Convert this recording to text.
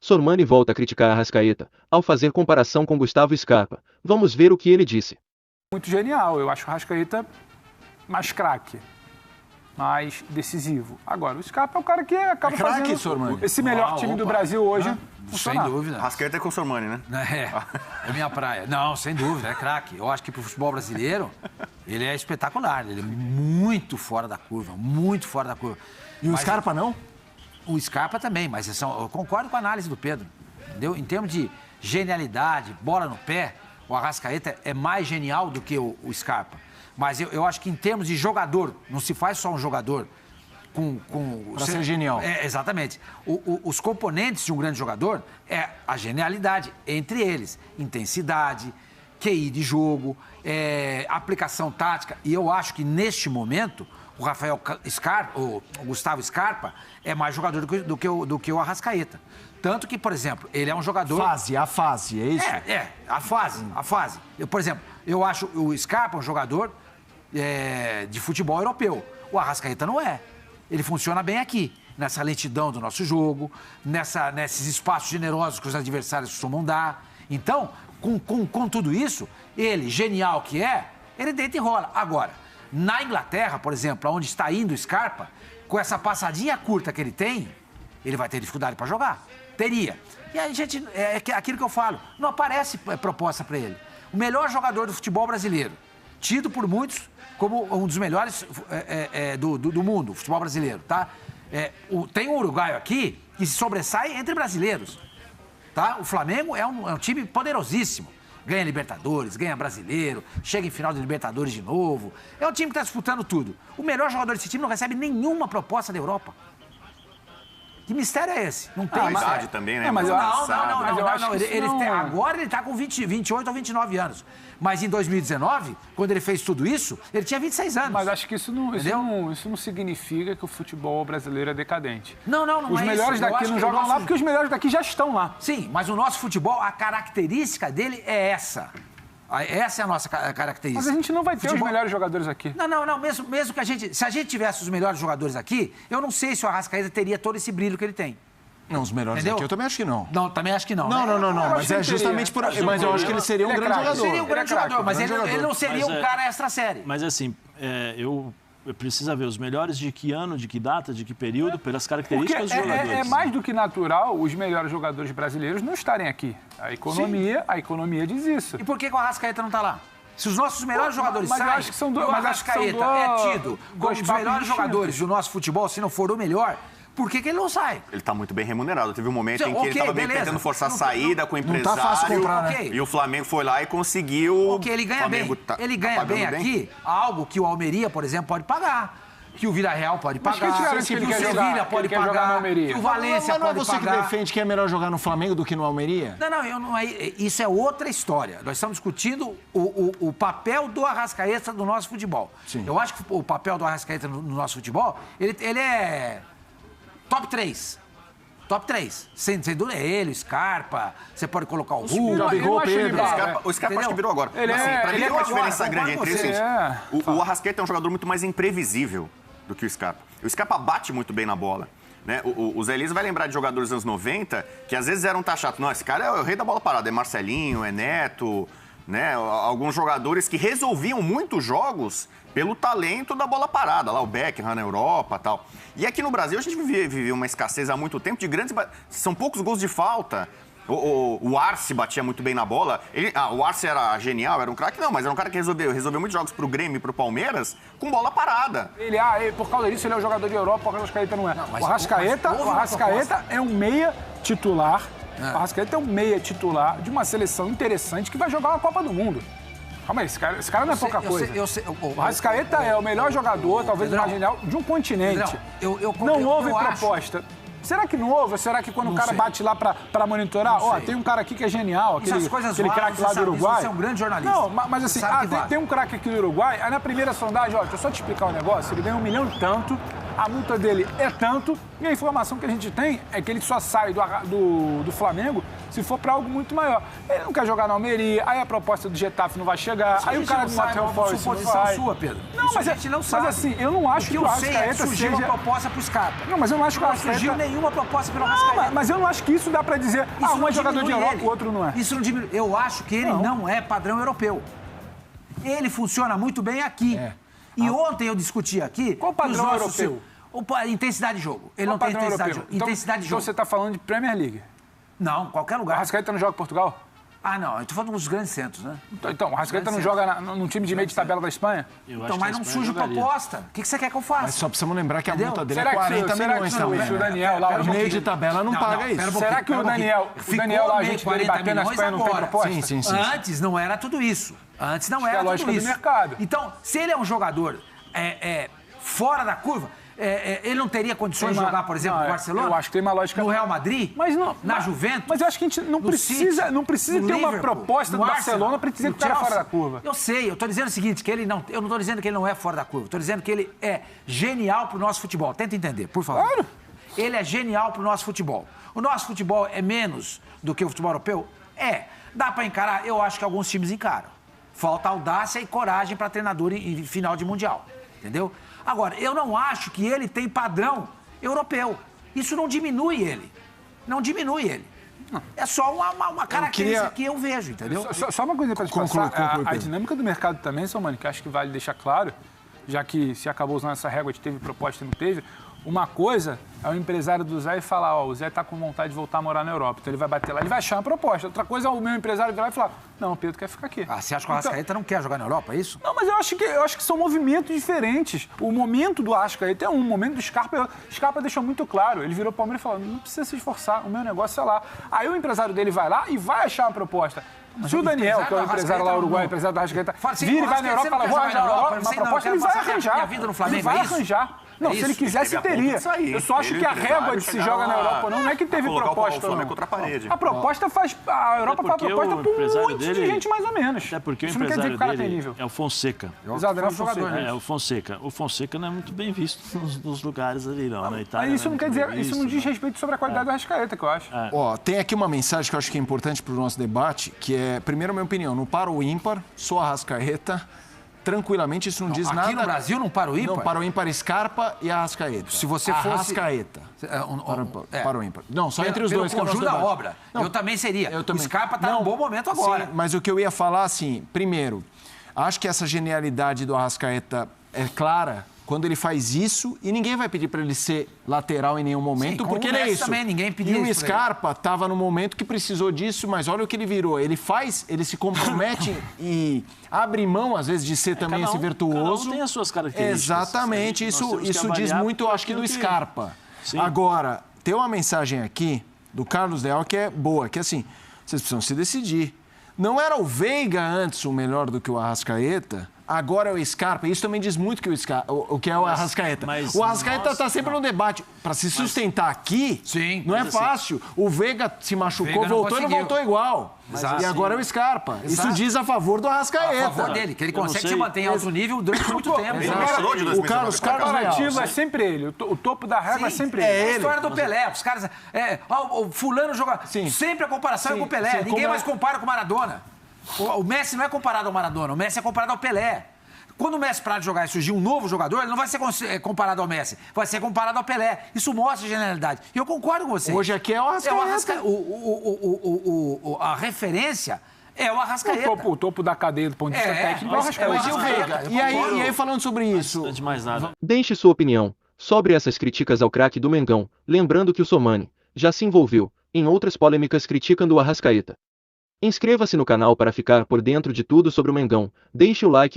Sormani volta a criticar Arrascaeta, ao fazer comparação com Gustavo Scarpa. Vamos ver o que ele disse. Muito genial, eu acho o Arrascaeta mais craque, mais decisivo. Agora, o Scarpa é o cara que acaba fazendo Sormani. Esse melhor time do Brasil hoje funcionar. Sem dúvida. Arrascaeta é com o Sormani, né? É minha praia. Não, sem dúvida, é craque. Eu acho que pro futebol brasileiro, ele é espetacular. Ele é muito fora da curva, muito fora da curva. E o Scarpa não? O Scarpa também, mas eu concordo com a análise do Pedro. Entendeu? Em termos de genialidade, bola no pé, o Arrascaeta é mais genial do que o Scarpa. Mas eu acho que em termos de jogador, não se faz só um jogador Para ser genial. Exatamente. Os componentes de um grande jogador é a genialidade, entre eles. Intensidade, QI de jogo, aplicação tática. E eu acho que neste momento, o Gustavo Scarpa é mais jogador do que o Arrascaeta. Tanto que, por exemplo, ele é um jogador... A fase, é isso? A fase. Por exemplo, eu acho o Scarpa um jogador de futebol europeu. O Arrascaeta não é. Ele funciona bem aqui, nessa lentidão do nosso jogo, nesses espaços generosos que os adversários costumam dar. Então, com tudo isso, ele, genial que ele deita e rola. Agora, na Inglaterra, por exemplo, onde está indo o Scarpa, com essa passadinha curta que ele tem, ele vai ter dificuldade para jogar. Teria. E a gente, aquilo que eu falo, não aparece proposta para ele. O melhor jogador do futebol brasileiro, tido por muitos como um dos melhores do mundo, futebol brasileiro, tá? Tem um uruguaio aqui que se sobressai entre brasileiros, tá? O Flamengo é um time poderosíssimo. Ganha Libertadores, ganha Brasileiro, chega em final de Libertadores de novo. É um time que está disputando tudo. O melhor jogador desse time não recebe nenhuma proposta da Europa. Que mistério é esse? Não tem mais. Idade também, né? Mas Não. Agora ele está com 28 ou 29 anos. Mas em 2019, quando ele fez tudo isso, ele tinha 26 anos. Mas acho que isso não significa que o futebol brasileiro é decadente. Não Os melhores daqui não jogam lá porque os melhores daqui já estão lá. Sim, mas o nosso futebol, a característica dele é essa. Essa é a nossa característica. Mas a gente não vai ter os melhores jogadores aqui. Não. Mesmo que se a gente tivesse os melhores jogadores aqui, eu não sei se o Arrascaeta teria todo esse brilho que ele tem. Não, os melhores aqui eu também acho que não. Não, também acho que não. Não. Mas é justamente por aí. Mas eu acho que ele seria um grande jogador. Seria um grande jogador, mas ele não seria um cara extra-série. Mas assim, eu preciso ver os melhores de que ano, de que data, de que período, pelas características dos jogadores. É mais do que natural os melhores jogadores brasileiros não estarem aqui. A economia diz isso. E por que o Arrascaeta não está lá? Se os nossos melhores jogadores saem, eu acho que são o Arrascaeta é tido como os melhores jogadores do nosso futebol, se não for o melhor, por que ele não sai? Ele está muito bem remunerado. Teve um momento em que ele estava tentando forçar a saída com o empresário. Não tá fácil comprar, né? E o Flamengo foi lá e conseguiu... Ele ganha bem. Ele ganha bem aqui algo que o Almeria, por exemplo, pode pagar. Que o Vila Real pode pagar. Mas que o Sevilha pode pagar. Que o Valência pode pagar. Não é você que defende que é melhor jogar no Flamengo do que no Almeria? Isso é outra história. Nós estamos discutindo o papel do Arrascaeta no nosso futebol. Sim. Eu acho que o papel do Arrascaeta no nosso futebol, ele é top 3. Top 3. Sem dúvida é ele, o Scarpa, você pode colocar o Hulk. O Scarpa acho que virou agora. Pra mim tem uma diferença grande entre esses. O Arrascaeta é um jogador muito mais imprevisível do que o Scarpa. O Scarpa bate muito bem na bola. Né? O Zé Elias vai lembrar de jogadores dos anos 90 que às vezes eram taxados. Não, esse cara é o rei da bola parada. É Marcelinho, é Neto, né? Alguns jogadores que resolviam muitos jogos pelo talento da bola parada. Lá o Beckham na Europa e tal. E aqui no Brasil a gente vive uma escassez há muito tempo de grandes... São poucos gols de falta. O Arce batia muito bem na bola. O Arce era genial, era um craque. Não, mas era um cara que resolveu muitos jogos pro Grêmio e pro Palmeiras com bola parada. Por causa disso, ele é um jogador de Europa, o Arrascaeta não é. O Arrascaeta é um meia titular. O Arrascaeta é um meia titular de uma seleção interessante que vai jogar uma Copa do Mundo. Calma aí, esse cara não é pouca coisa. O Arrascaeta é o melhor jogador, talvez o mais genial, de um continente. Não houve proposta. Será que não houve? Será que quando o cara bate lá pra monitorar, tem um cara aqui que é genial, aquele craque lá do Uruguai? Você é um grande jornalista. Não, mas assim, tem um craque aqui do Uruguai, aí na primeira sondagem, deixa eu só te explicar um negócio, ele ganha 1 milhão e tanto, a multa dele é tanto, e a informação que a gente tem é que ele só sai do Flamengo se for para algo muito maior. Ele não quer jogar na Almeria, aí a proposta do Getafe não vai chegar, aí o cara do Nottingham Forest não vai. Sua, Pedro. Não, mas a gente não sabe. Mas assim, eu não acho que o Arrascaeta surgiu uma proposta pro Scarpa. Não, mas eu não acho que o Arrascaeta... Não surgiu nenhuma proposta pelo Arrascaeta. Mas eu não acho que isso dá para dizer, um é jogador de Europa, o outro não é. Isso não diminui. Eu acho que ele não é padrão europeu. Ele funciona muito bem aqui. E ontem eu discuti aqui... Qual o padrão europeu? Intensidade de jogo. Ele não tem intensidade de jogo. Intensidade de jogo. Então você está falando de Premier League? Não, qualquer lugar. O Arrascaeta não joga em Portugal? Não, eu tô falando dos grandes centros, né? Então, o Arrascaeta não joga num time de meio de tabela da Espanha? Então, mas não surge proposta. O que você quer que eu faça? Mas só precisamos lembrar que a multa dele é Será 40 milhões também. O Daniel lá... O meio de tabela não paga isso. Será que o Daniel lá, a gente dele bater na Espanha não tem proposta? Sim. Antes não era tudo isso. Antes não era tudo isso. Do mercado. Então, se ele é um jogador fora da curva... ele não teria condições de jogar, por exemplo, no Barcelona? Eu acho que tem uma lógica... No Real Madrid? Mas não, na Juventus? Mas eu acho que a gente não precisa ter uma proposta do Barcelona para dizer que o cara é fora da curva. Eu sei, eu estou dizendo o seguinte, que ele não... Eu não estou dizendo que ele não é fora da curva. Estou dizendo que ele é genial para o nosso futebol. Tenta entender, por favor. Claro. Ele é genial para o nosso futebol. O nosso futebol é menos do que o futebol europeu? Dá para encarar? Eu acho que alguns times encaram. Falta audácia e coragem para treinador em final de Mundial. Entendeu? Agora, eu não acho que ele tem padrão europeu. Isso não diminui ele. Não diminui ele. Não. É só uma característica que eu vejo, entendeu? Só uma coisa para te passar. A dinâmica do mercado também, Somani, que acho que vale deixar claro, já que se acabou usando essa régua de teve proposta e não teve, uma coisa é o empresário do Zé e falar, o Zé está com vontade de voltar a morar na Europa, então ele vai bater lá, ele vai achar uma proposta. Outra coisa é o meu empresário virar e falar, não, o Pedro quer ficar aqui. Você acha que o Arrascaeta não quer jogar na Europa, é isso? Não, mas eu acho que são movimentos diferentes. O momento do Arrascaeta é um, o momento do Scarpa, o Scarpa deixou muito claro, ele virou o Palmeiras e falou, não precisa se esforçar, o meu negócio é lá. Aí o empresário dele vai lá e vai achar uma proposta. Se o Daniel, que é o empresário lá uruguai, empresário da Arrascaeta, vira e vai na Europa e fala, vou arranjar uma proposta, ele vai arranjar. Ele vai arranjar. Não, se ele quisesse, teria. Eu só acho que a régua de se joga na Europa ou não é que teve proposta. A proposta faz. A Europa faz proposta por um monte de gente, mais ou menos. Até porque o empresário dele é o Fonseca. Exato, é o jogador, né? É o Fonseca. O Fonseca não é muito bem visto nos lugares ali, não. Na Itália. Isso não quer dizer, isso não diz respeito sobre a qualidade do Arrascaeta, que eu acho. Tem aqui uma mensagem que eu acho que é importante para o nosso debate, que é, primeiro, a minha opinião, no par ou ímpar, sou Arrascaeta. Tranquilamente, isso não diz nada. Aqui no Brasil não para o ímpar? Não, para o ímpar, Scarpa e Arrascaeta. Se você fosse... Arrascaeta. Para o ímpar. Não, só entre os dois. Pelo conjunto da obra. Não, eu também seria. Eu também. O Scarpa está num bom momento agora. Sim, mas o que eu ia falar, assim, primeiro, acho que essa genialidade do Arrascaeta é clara quando ele faz isso, e ninguém vai pedir para ele ser lateral em nenhum momento, porque ele é isso. Também, ninguém pediu e o Scarpa estava no momento que precisou disso, mas olha o que ele virou. Ele se compromete e abre mão, às vezes, de ser também esse virtuoso. Cada um tem as suas características. Exatamente, isso diz muito, eu acho que do Scarpa. Sim. Agora, tem uma mensagem aqui do Carlos Leal que é boa, que é assim, vocês precisam se decidir. Não era o Veiga antes o melhor do que o Arrascaeta? Agora é o Scarpa. Isso também diz muito que o que é o Arrascaeta. O Arrascaeta está sempre no debate. Para se sustentar aqui, não é fácil. O Veiga se machucou, voltou e não voltou igual. E agora é o Scarpa. Isso diz a favor do Arrascaeta. A favor dele, que ele consegue se manter em alto nível durante muito tempo. O Carlos Leal é sempre ele. O topo da régua é sempre ele. É a história do Pelé. Os caras... o fulano joga... Sempre a comparação é com o Pelé. Ninguém mais compara com o Maradona. O Messi não é comparado ao Maradona, o Messi é comparado ao Pelé. Quando o Messi parar de jogar e surgir um novo jogador, ele não vai ser comparado ao Messi, vai ser comparado ao Pelé. Isso mostra a genialidade. E eu concordo com você. Hoje aqui é o Arrascaeta. A referência é o Arrascaeta. O topo da cadeia do ponto de vista técnico é o Arrascaeta. E o Veiga. E aí, falando sobre isso... Antes de mais nada. Deixe sua opinião sobre essas críticas ao craque do Mengão, lembrando que o Somani já se envolveu em outras polêmicas criticando o Arrascaeta. Inscreva-se no canal para ficar por dentro de tudo sobre o Mengão, deixe o like